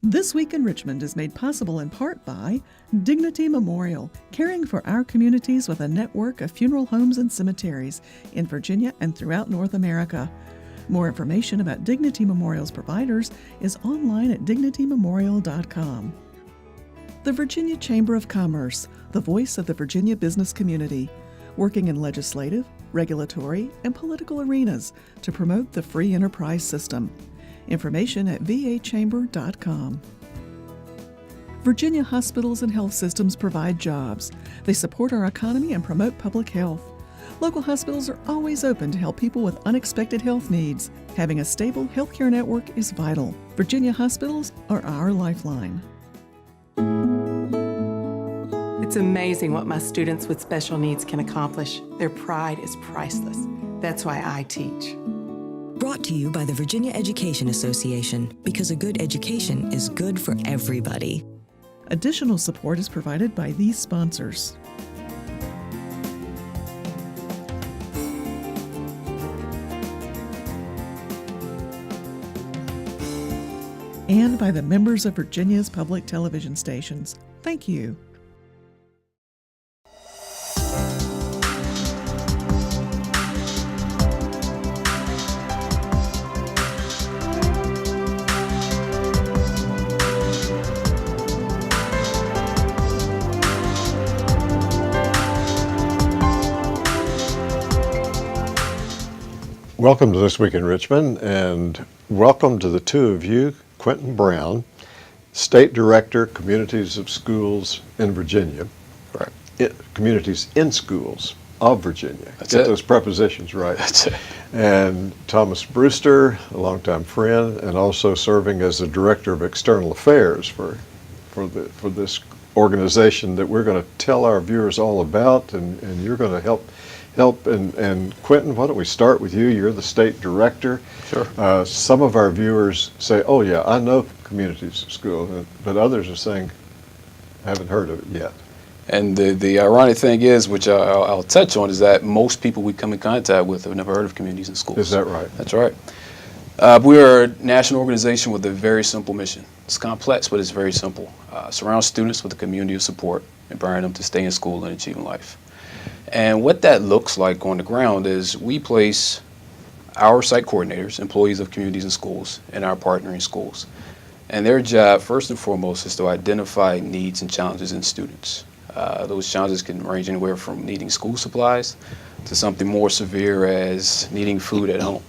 This Week in Richmond is made possible in part by Dignity Memorial, caring for our communities with a network of funeral homes and cemeteries in Virginia and throughout North America. More information about Dignity Memorial's providers is online at dignitymemorial.com. The Virginia Chamber of Commerce, the voice of the Virginia business community, working in legislative, regulatory, and political arenas to promote the free enterprise system. Information at vachamber.com. Virginia hospitals and health systems provide jobs. They support our economy and promote public health. Local hospitals are always open to help people with unexpected health needs. Having a stable healthcare network is vital. Virginia hospitals are our lifeline. It's amazing what my students with special needs can accomplish. Their pride is priceless. That's why I teach. Brought to you by the Virginia Education Association, because a good education is good for everybody. Additional support is provided by these sponsors. And by the members of Virginia's public television stations. Thank you. Welcome to This Week in Richmond, and welcome to the two of you, Quentin Brown, State Director, Communities of Schools in Virginia. Right. Communities in Schools of Virginia. Get those prepositions right. That's it. And Thomas Brewster, a longtime friend, and also serving as the Director of External Affairs for this organization that we're going to tell our viewers all about, and you're going to help. And Quentin, why don't we start with you? You're the state director. Sure. Some of our viewers say, oh yeah, I know Communities of School, but others are saying, I haven't heard of it yet. And the ironic thing is, which I'll touch on, is that most people we come in contact with have never heard of Communities in Schools. Is that right? That's right. We are a national organization with a very simple mission. It's complex, but it's very simple. Surround students with a community of support, empowering them to stay in school and achieve in life. And what that looks like on the ground is we place our site coordinators, employees of communities and schools, in our partnering schools. And their job, first and foremost, is to identify needs and challenges in students. Those challenges can range anywhere from needing school supplies to something more severe as needing food at home,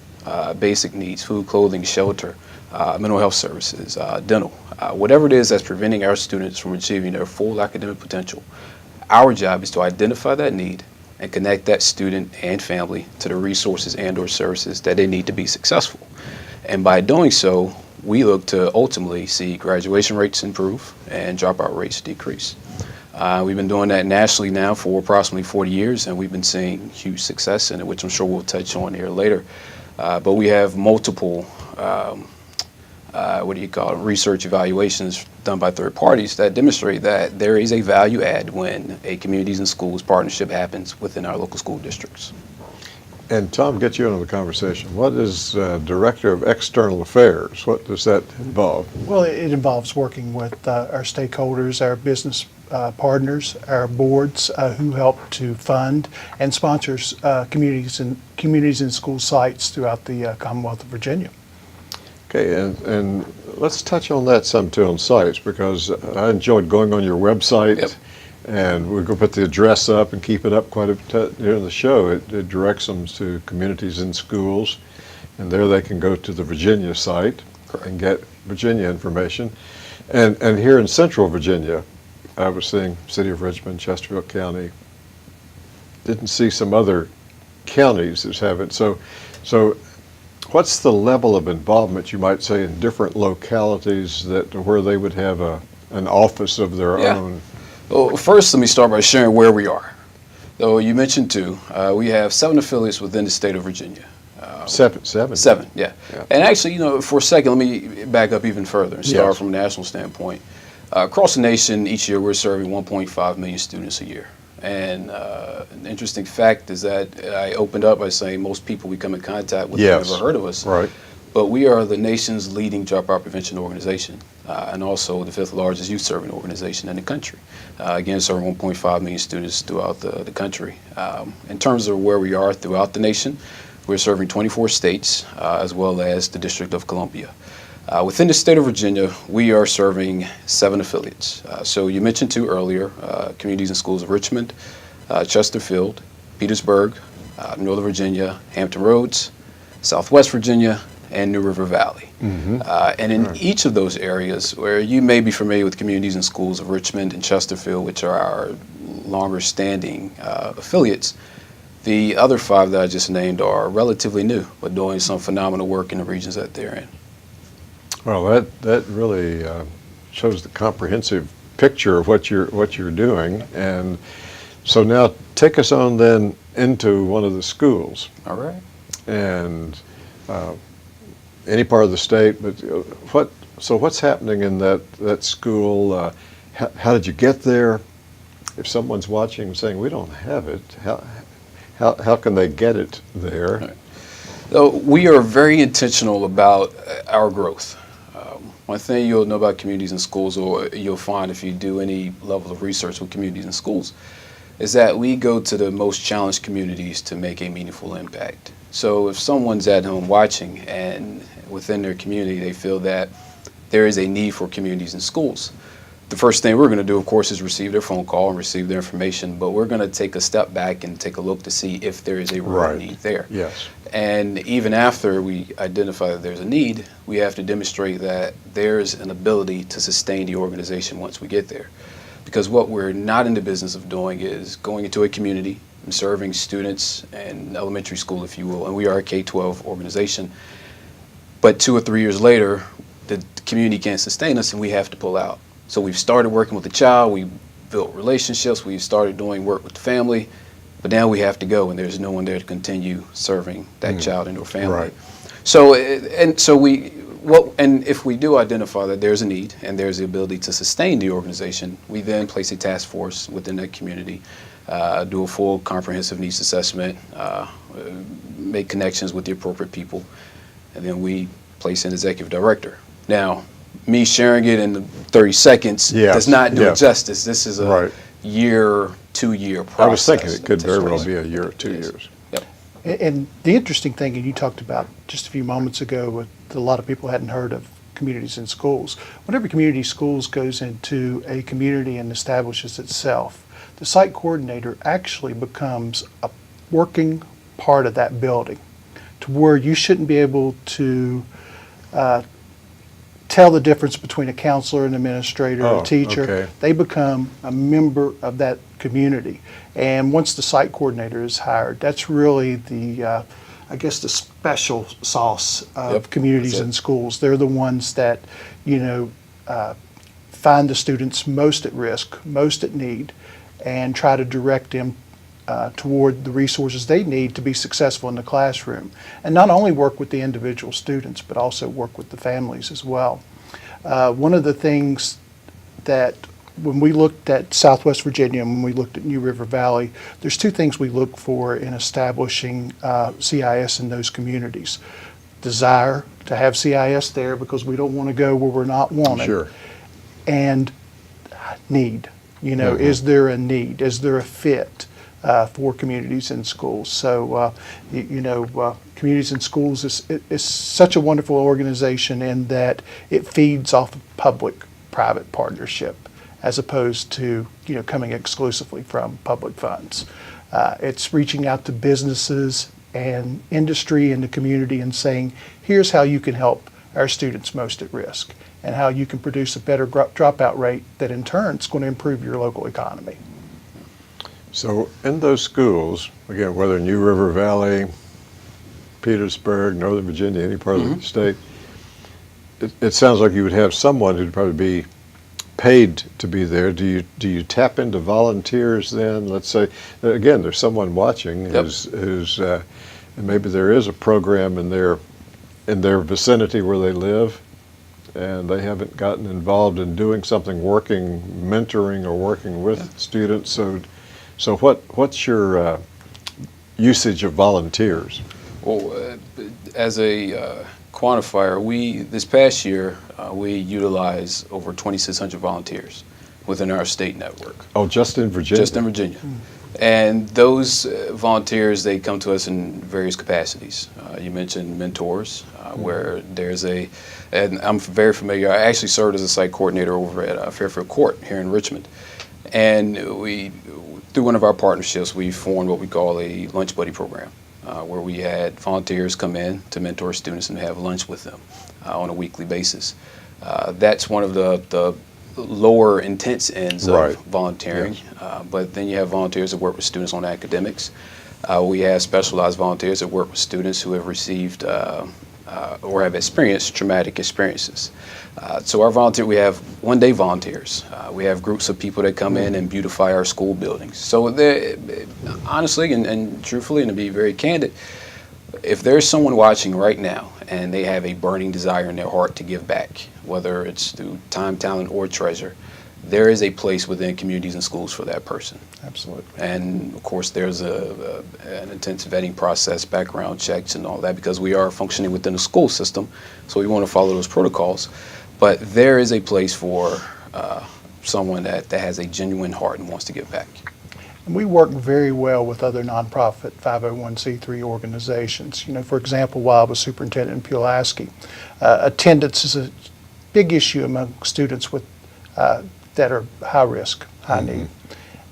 basic needs, food, clothing, shelter, mental health services, dental, whatever it is that's preventing our students from achieving their full academic potential. Our job is to identify that need and connect that student and family to the resources and/or services that they need to be successful. And by doing so, we look to ultimately see graduation rates improve and dropout rates decrease. We've been doing that nationally now for approximately 40 years, and we've been seeing huge success in it, which I'm sure we'll touch on here later. But we have multiple research evaluations done by third parties that demonstrate that there is a value add when a communities and schools partnership happens within our local school districts. And Tom, get you into the conversation. What is Director of External Affairs? What does that involve? Well, it involves working with our stakeholders, our business partners, our boards who help to fund and sponsors communities and school sites throughout the Commonwealth of Virginia. Okay, and let's touch on that some too on sites, because I enjoyed going on your website. Yep. And we're going to put the address up and keep it up quite a bit during the show. It directs them to Communities in Schools, and there they can go to the Virginia site and get Virginia information. And here in Central Virginia, I was seeing City of Richmond, Chesterfield County. Didn't see some other counties that have it. So what's the level of involvement, you might say, in different localities where they would have an office of their own? Well, first, let me start by sharing where we are. Though you mentioned two, we have 7 affiliates within the state of Virginia. Seven, yeah. And actually, for a second, let me back up even further and start from a national standpoint. Across the nation, each year we're serving 1.5 million students a year. And an interesting fact is that I opened up by saying most people we come in contact with have never heard of us. Right. but we are the nation's leading dropout prevention organization and also the 5th largest youth serving organization in the country. Again, serving 1.5 million students throughout the country. In terms of where we are throughout the nation, we're serving 24 states as well as the District of Columbia. Within the state of Virginia, we are serving 7 affiliates. So you mentioned 2 earlier, communities and schools of Richmond, Chesterfield, Petersburg, Northern Virginia, Hampton Roads, Southwest Virginia, and New River Valley. And in each of those areas, where you may be familiar with communities and schools of Richmond and Chesterfield, which are our longer standing affiliates, the other 5 that I just named are relatively new, but doing some phenomenal work in the regions that they're in. Well, that really shows the comprehensive picture of what you're doing. And so now take us on then into one of the schools. All right. And any part of the state, but what's happening in that school? How did you get there? If someone's watching and saying, we don't have it, how can they get it there? Right. So we are very intentional about our growth. One thing you'll know about communities and schools, or you'll find if you do any level of research with communities and schools, is that we go to the most challenged communities to make a meaningful impact. So if someone's at home watching and within their community they feel that there is a need for communities and schools, the first thing we're going to do, of course, is receive their phone call and receive their information, but we're going to take a step back and take a look to see if there is a real need there. Yes. And even after we identify that there's a need, we have to demonstrate that there's an ability to sustain the organization once we get there. Because what we're not in the business of doing is going into a community and serving students in elementary school, if you will, and we are a K-12 organization, but 2 or 3 years later, the community can't sustain us and we have to pull out. So we've started working with the child, we've built relationships, we've started doing work with the family, but now we have to go and there's no one there to continue serving that child and their family. Right. So, and if we do identify that there's a need and there's the ability to sustain the organization, we then place a task force within that community, do a full comprehensive needs assessment, make connections with the appropriate people, and then we place an executive director. Now, me sharing it in 30 seconds does not do it justice. This is a year, 2-year process. I was thinking it could very well be a year or 2 years. Yep. And the interesting thing, and you talked about just a few moments ago, what a lot of people hadn't heard of communities and schools. Whenever community schools goes into a community and establishes itself, the site coordinator actually becomes a working part of that building, to where you shouldn't be able to tell the difference between a counselor, an administrator, a teacher. Okay. They become a member of that community. And once the site coordinator is hired, that's really the, I guess, the special sauce of communities and schools. They're the ones that, find the students most at risk, most at need, and try to direct them toward the resources they need to be successful in the classroom. And not only work with the individual students, but also work with the families as well. One of the things that when we looked at Southwest Virginia and when we looked at New River Valley, there's 2 things we look for in establishing CIS in those communities. Desire to have CIS there because we don't want to go where we're not wanted. Sure. And need. Is there a need? Is there a fit for communities and schools? So, Communities and Schools is such a wonderful organization in that it feeds off of public-private partnership as opposed to, coming exclusively from public funds. It's reaching out to businesses and industry in the community and saying, here's how you can help our students most at risk and how you can produce a better dropout rate that in turn is going to improve your local economy. So in those schools, again, whether New River Valley, Petersburg, Northern Virginia, any part of the state, it sounds like you would have someone who'd probably be paid to be there. Do you tap into volunteers then? Let's say, again, there's someone watching who's and maybe there is a program in their vicinity where they live, and they haven't gotten involved in doing something, working, mentoring, or working with students. So what's your usage of volunteers? Well, as a quantifier, this past year, we utilized over 2,600 volunteers within our state network. Oh, just in Virginia? Just in Virginia. And those volunteers, they come to us in various capacities. You mentioned mentors, where there's and I'm very familiar, I actually served as a site coordinator over at Fairfield Court here in Richmond. And through one of our partnerships, we formed what we call a lunch buddy program, where we had volunteers come in to mentor students and have lunch with them on a weekly basis. That's one of the lower intense ends of volunteering, but then you have volunteers that work with students on academics. We have specialized volunteers that work with students who have received or have experienced traumatic experiences. So we have one-day volunteers. We have groups of people that come in and beautify our school buildings. So honestly and truthfully, and to be very candid, if there's someone watching right now and they have a burning desire in their heart to give back, whether it's through time, talent, or treasure, there is a place within communities and schools for that person. Absolutely. And of course, there's an intense vetting process, background checks, and all that, because we are functioning within the school system, so we want to follow those protocols. But there is a place for someone that has a genuine heart and wants to give back. And we work very well with other nonprofit 501c3 organizations. You know, for example, while I was superintendent in Pulaski, attendance is a big issue among students with that are high risk, high need.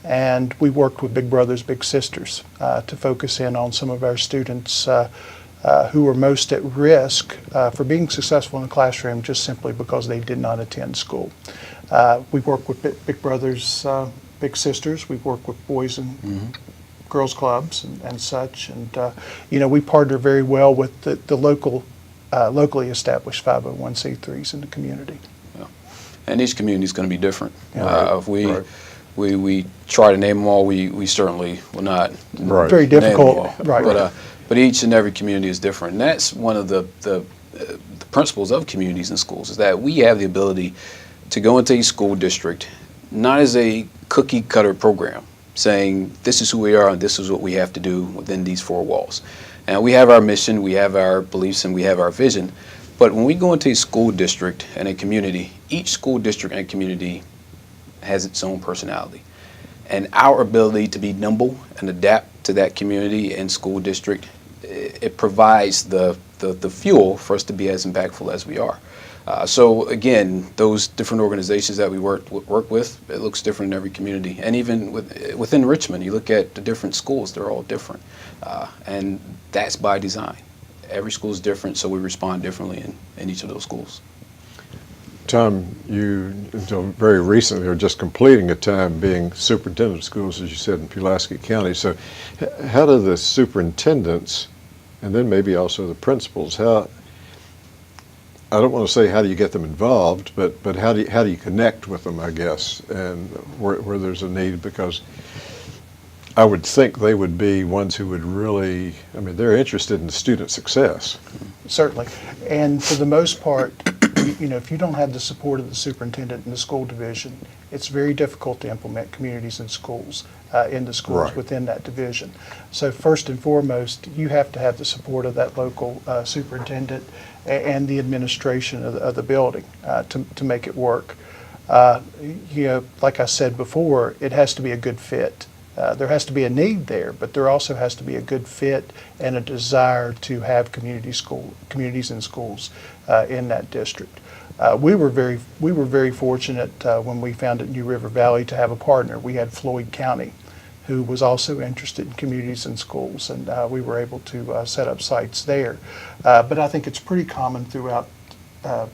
And we worked with Big Brothers Big Sisters to focus in on some of our students who are most at risk for being successful in the classroom just simply because they did not attend school. We work with Big Brothers Big Sisters. We work with boys and girls clubs and such. And you know, we partner very well with the locally established 501c3s in the community. And each community is going to be different. If we try to name them all, we certainly will not. Very difficult. But each and every community is different. And that's one of the principles of communities and schools, is that we have the ability to go into a school district, not as a cookie cutter program, saying this is who we are and this is what we have to do within these four walls. And we have our mission, we have our beliefs, and we have our vision. But when we go into a school district and a community, each school district and community has its own personality. And our ability to be nimble and adapt to that community and school district, it provides the fuel for us to be as impactful as we are. So again, those different organizations that we work with, it looks different in every community. And even within Richmond, you look at the different schools, they're all different. And that's by design. Every school is different, so we respond differently in each of those schools. Tom, you until very recently are just completing a time being superintendent of schools, as you said, in Pulaski County. So how do the superintendents, and then maybe also the principals, I don't want to say how do you get them involved, but how do you connect with them, I guess, and where there's a need, because I would think they would be ones who would really, I mean, they're interested in student success. Certainly. And for the most part, you know, if you don't have the support of the superintendent and the school division, it's very difficult to implement communities and schools in the schools within that division. So first and foremost, you have to have the support of that local superintendent and the administration of the building to make it work. You know, like I said before, it has to be a good fit. There has to be a need there, but there also has to be a good fit and a desire to have communities and schools in that district. We were very fortunate when we founded New River Valley to have a partner. We had Floyd County, who was also interested in communities and schools, and we were able to set up sites there. But I think it's pretty common throughout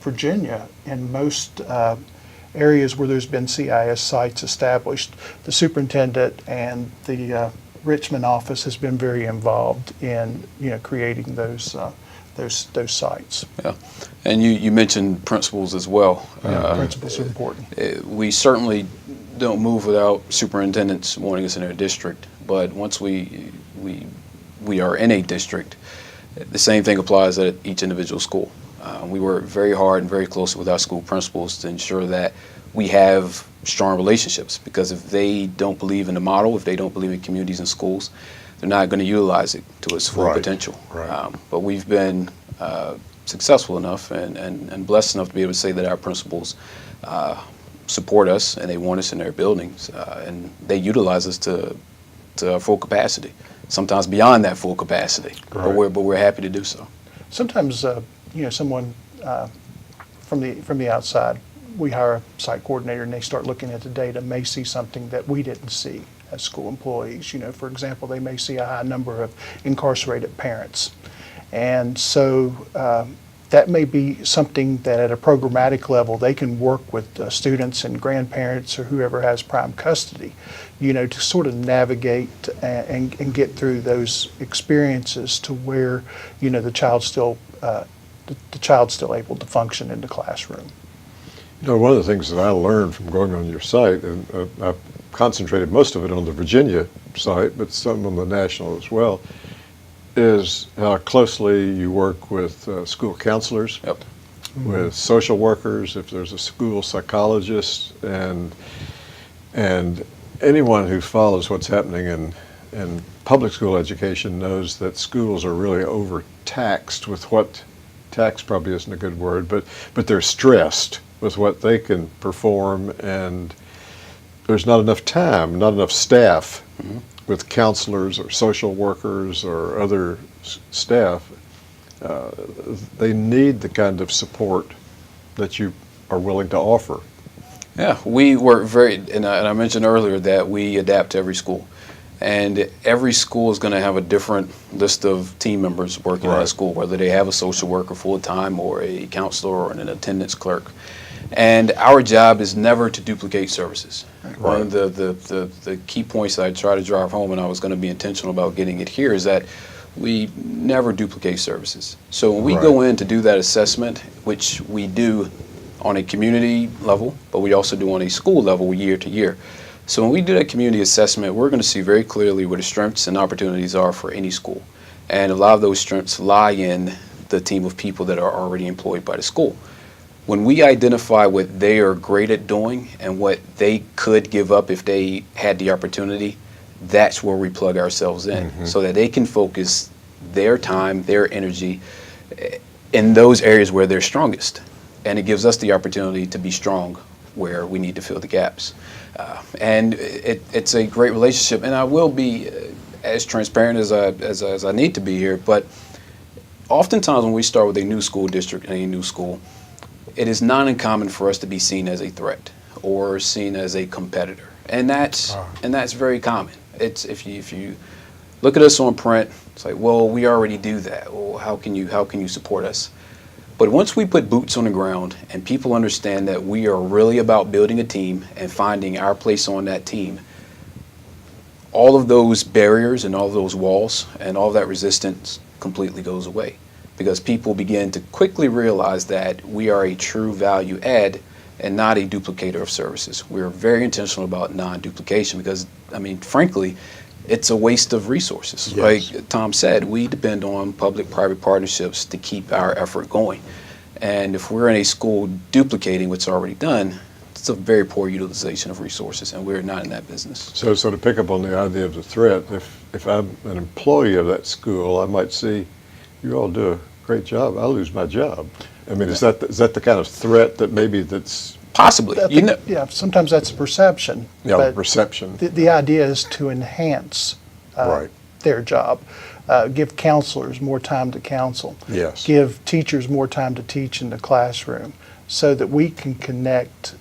Virginia in most areas where there's been CIS sites established. The superintendent and the Richmond office has been very involved in, you know, creating those sites. Yeah, and you mentioned principals as well. Principals are important. We certainly don't move without superintendents wanting us in their district, but once we are in a district, the same thing applies at each individual school. We work very hard and very closely with our school principals to ensure that we have strong relationships, because if they don't believe in the model, if they don't believe in communities and schools, they're not going to utilize it to its full potential. But we've been successful enough and blessed enough to be able to say that our principals support us and they want us in their buildings, and they utilize us to full capacity, sometimes beyond that full capacity. Right. But we're happy to do so. Sometimes, someone from the outside, we hire a site coordinator and they start looking at the data, may see something that we didn't see as school employees. For example, they may see a high number of incarcerated parents. And so that may be something that at a programmatic level they can work with students and grandparents or whoever has prime custody, to sort of navigate and get through those experiences to where, the child's still able to function in the classroom. One of the things that I learned from going on your site, and I've concentrated most of it on the Virginia site, but some on the national as well, is how closely you work with school counselors, Yep. with social workers, if there's a school psychologist, and anyone who follows what's happening in public school education knows that schools are really overtaxed with tax probably isn't a good word, but they're stressed with what they can perform, and there's not enough time, not enough staff with counselors or social workers or other staff. They need the kind of support that you are willing to offer. Yeah, we work and I mentioned earlier that we adapt to every school. And every school is going to have a different list of team members working at a school, whether they have a social worker full-time or a counselor or an attendance clerk. And our job is never to duplicate services. Right. One of the key points that I try to drive home, and I was going to be intentional about getting it here, is that we never duplicate services. So when we go in to do that assessment, which we do on a community level, but we also do on a school level year to year. So when we do that community assessment, we're going to see very clearly where the strengths and opportunities are for any school. And a lot of those strengths lie in the team of people that are already employed by the school. When we identify what they are great at doing and what they could give up if they had the opportunity, that's where we plug ourselves in so that they can focus their time, their energy in those areas where they're strongest. And it gives us the opportunity to be strong where we need to fill the gaps. And it's a great relationship, and I will be as transparent as I need to be here, but oftentimes when we start with a new school district and a new school, it is not uncommon for us to be seen as a threat or seen as a competitor, and that's very common. It's if you look at us on print, it's like, well, we already do that. Well, how can you support us? But once we put boots on the ground and people understand that we are really about building a team and finding our place on that team, all of those barriers and all of those walls and all of that resistance completely goes away, because people begin to quickly realize that we are a true value add and not a duplicator of services. We're very intentional about non-duplication because, frankly, it's a waste of resources. Yes. Like Tom said, we depend on public-private partnerships to keep our effort going. And if we're in a school duplicating what's already done, it's a very poor utilization of resources, and we're not in that business. So to pick up on the idea of the threat, if I'm an employee of that school, I might see, you all do a great job, I'll lose my job. Is that the kind of threat that maybe that's... Possibly. Yeah, sometimes that's a perception. Yeah, but perception. The idea is to enhance their job, give counselors more time to counsel, give teachers more time to teach in the classroom, so that we can connect,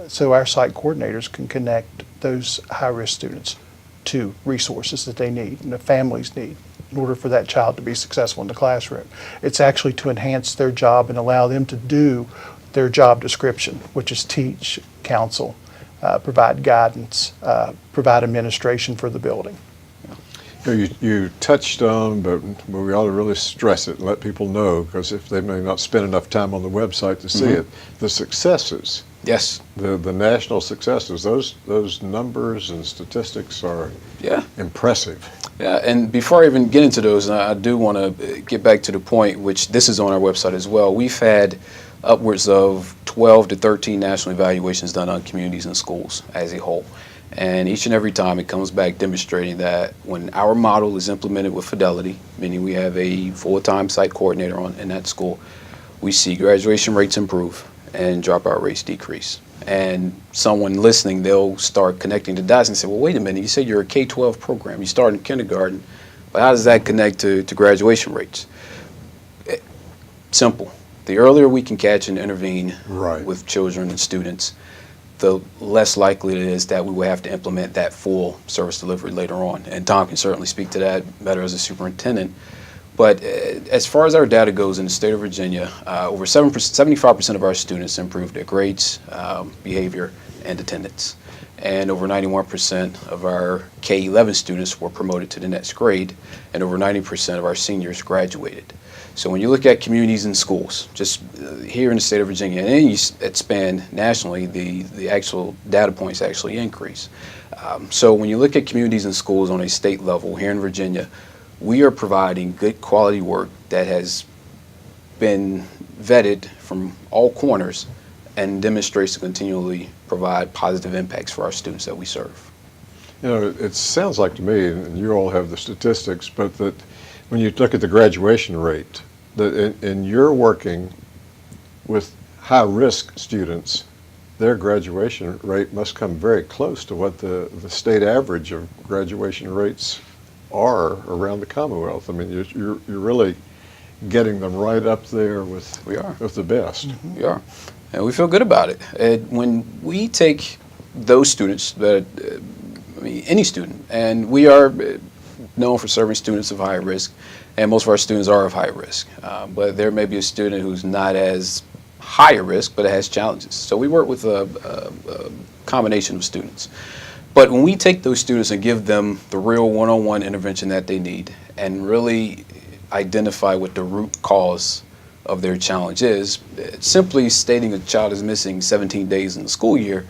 so our site coordinators can connect those high-risk students to resources that they need and the families need in order for that child to be successful in the classroom. It's actually to enhance their job and allow them to do their job description, which is teach, counsel, provide guidance, provide administration for the building. You touched on, but we ought to really stress it and let people know, because if they may not spend enough time on the website to see it, the successes. Yes. The national successes, those numbers and statistics are impressive. Yeah, and before I even get into those, I do want to get back to the point, which this is on our website as well. We've had upwards of 12 to 13 national evaluations done on communities and schools as a whole. And each and every time it comes back demonstrating that when our model is implemented with fidelity, meaning we have a full-time site coordinator in that school, we see graduation rates improve and dropout rates decrease. And someone listening, they'll start connecting the dots and say, well, wait a minute, you said you're a K-12 program, you start in kindergarten, but how does that connect to graduation rates? Simple. The earlier we can catch and intervene with children and students, the less likely it is that we will have to implement that full service delivery later on. And Tom can certainly speak to that better as a superintendent. But as far as our data goes in the state of Virginia, over 75% of our students improved their grades, behavior, and attendance. And over 91% of our K-11 students were promoted to the next grade, and over 90% of our seniors graduated. So when you look at communities and schools, just here in the state of Virginia, and then you expand nationally, the actual data points actually increase. So when you look at communities and schools on a state level here in Virginia, we are providing good quality work that has been vetted from all corners and demonstrates to continually provide positive impacts for our students that we serve. You know, it sounds like to me, and you all have the statistics, but that when you look at the graduation rate, that in you're working with high-risk students, their graduation rate must come very close to what the state average of graduation rates are around the Commonwealth. I mean, you're really getting them right up there with the best. We are, and we feel good about it. When we take those students, any student, and we are known for serving students of high risk, and most of our students are of high risk, but there may be a student who's not as high a risk, but has challenges. So we work with a combination of students. But when we take those students and give them the real one-on-one intervention that they need and really identify what the root cause of their challenge is, simply stating a child is missing 17 days in the school year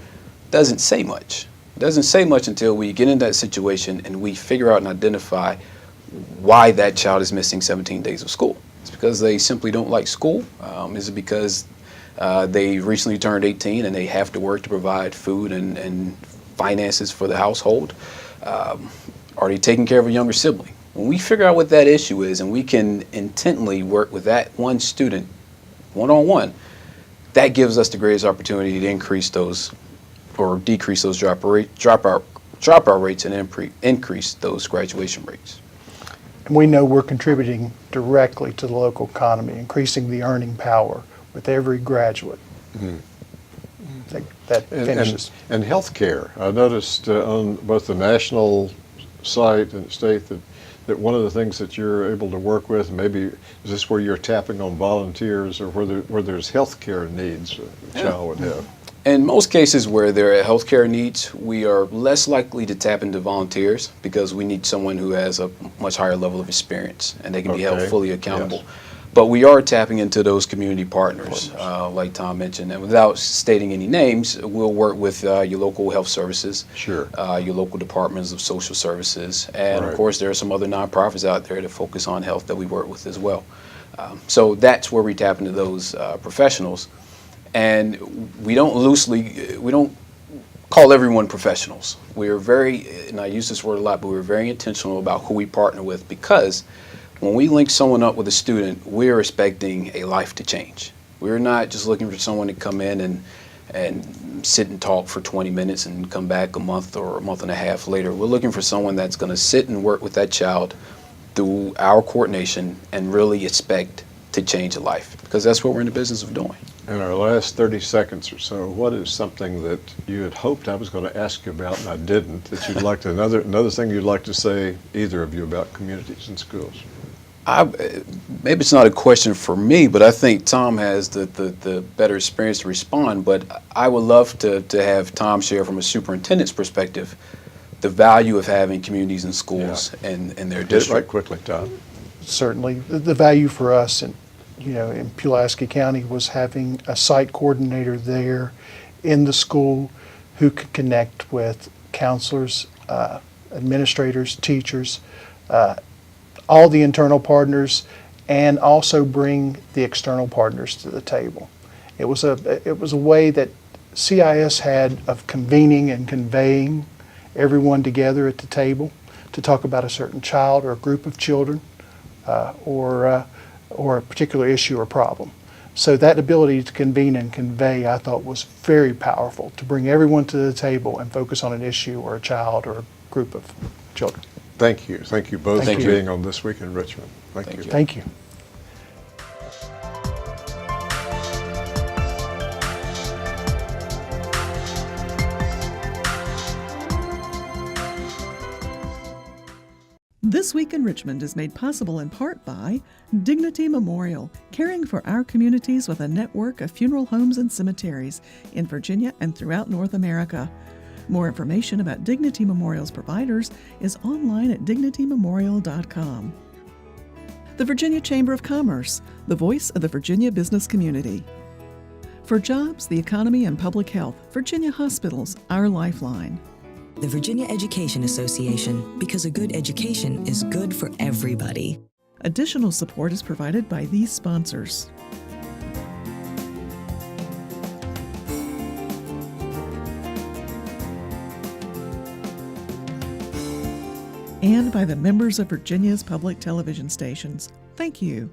doesn't say much. It doesn't say much until we get in that situation and we figure out and identify why that child is missing 17 days of school. It's because they simply don't like school? Is it because they recently turned 18 and they have to work to provide food and finances for the household? Are they taking care of a younger sibling? When we figure out what that issue is and we can intently work with that one student one-on-one, that gives us the greatest opportunity to increase those or decrease those dropout rates and increase those graduation rates. And we know we're contributing directly to the local economy, increasing the earning power with every graduate. That finishes. And healthcare. I noticed on both the national site and state that one of the things that you're able to work with, maybe is this where you're tapping on volunteers or where there's healthcare needs a child would have? In most cases where there are healthcare needs, we are less likely to tap into volunteers because we need someone who has a much higher level of experience and they can be held fully accountable. Yes. But we are tapping into those community partners, like Tom mentioned. And without stating any names, we'll work with your local health services, your local departments of social services, and of course there are some other nonprofits out there that focus on health that we work with as well. So that's where we tap into those professionals. And we don't call everyone professionals. We are very, and I use this word a lot, but we're very intentional about who we partner with, because when we link someone up with a student, we're expecting a life to change. We're not just looking for someone to come in and sit and talk for 20 minutes and come back a month or a month and a half later. We're looking for someone that's going to sit and work with that child through our coordination and really expect to change a life, because that's what we're in the business of doing. In our last 30 seconds or so, what is something that you had hoped I was going to ask you about and I didn't, that you'd like to, another thing you'd like to say, either of you, about communities and schools? Maybe it's not a question for me, but I think Tom has the better experience to respond, but I would love to have Tom share from a superintendent's perspective the value of having communities and schools in their district. Get it right quickly, Tom. Certainly. The value for us in Pulaski County was having a site coordinator there in the school who could connect with counselors, administrators, teachers, all the internal partners, and also bring the external partners to the table. It was a way that CIS had of convening and conveying everyone together at the table to talk about a certain child or a group of children or a particular issue or problem. So that ability to convene and convey, I thought, was very powerful, to bring everyone to the table and focus on an issue or a child or a group of children. Thank you. Thank you both Thank for you. being on This Week in Richmond. Thank you. Thank you. This Week in Richmond is made possible in part by Dignity Memorial, caring for our communities with a network of funeral homes and cemeteries in Virginia and throughout North America. More information about Dignity Memorial's providers is online at dignitymemorial.com. The Virginia Chamber of Commerce, the voice of the Virginia business community. For jobs, the economy, and public health, Virginia Hospitals, our lifeline. The Virginia Education Association, because a good education is good for everybody. Additional support is provided by these sponsors. And by the members of Virginia's public television stations. Thank you.